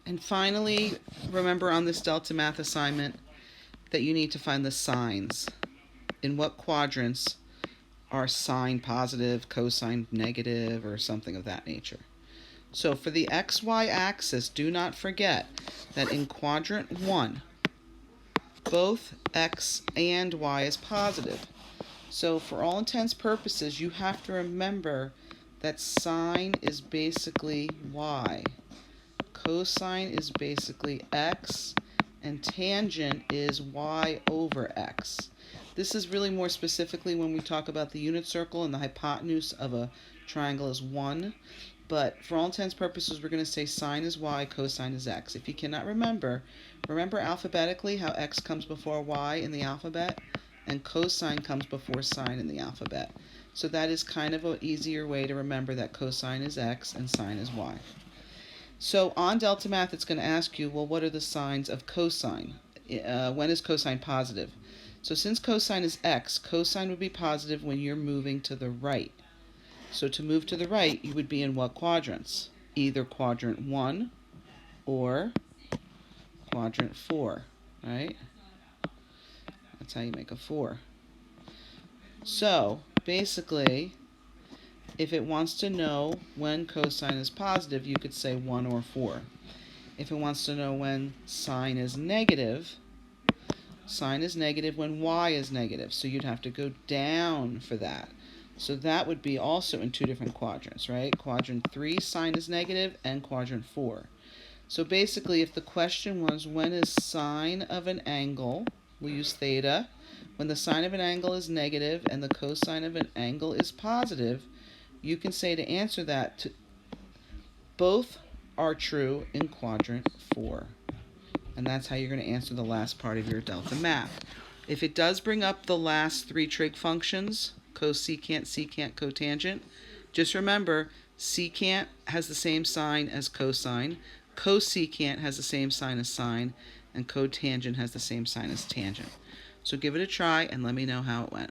And finally, remember on this Delta Math assignment that you need to find the signs. In what quadrants are sine positive, cosine negative, or something of that nature. So for the XY axis, do not forget that in quadrant 1, both X and Y is positive. So for all intents and purposes, you have to remember that sine is basically Y, cosine is basically X, and tangent is Y over X. This is really more specifically when we talk about the unit circle and the hypotenuse of a triangle is 1. But for all intents and purposes, we're going to say sine is Y, cosine is X. If you cannot remember alphabetically how X comes before Y in the alphabet and cosine comes before sine in the alphabet. So that is kind of an easier way to remember that cosine is X and sine is Y. So on Delta Math, it's going to ask you, well, what are the signs of cosine? When is cosine positive? So since cosine is X, cosine would be positive when you're moving to the right. So to move to the right, you would be in what quadrants? Either quadrant 1 or quadrant 4, right? That's how you make a 4. So basically, if it wants to know when cosine is positive, you could say 1 or 4. If it wants to know when sine is negative when Y is negative. So you'd have to go down for that. So that would be also in two different quadrants, right? Quadrant 3, sine is negative, and quadrant 4. So basically, if the question was, when is sine of an angle, we'll use theta, when the sine of an angle is negative and the cosine of an angle is positive, you can say to answer that, both are true in quadrant 4. And that's how you're going to answer the last part of your Delta Math. If it does bring up the last 3 trig functions, cosecant, secant, cotangent, just remember secant has the same sign as cosine, cosecant has the same sign as sine, and cotangent has the same sign as tangent. So give it a try and let me know how it went.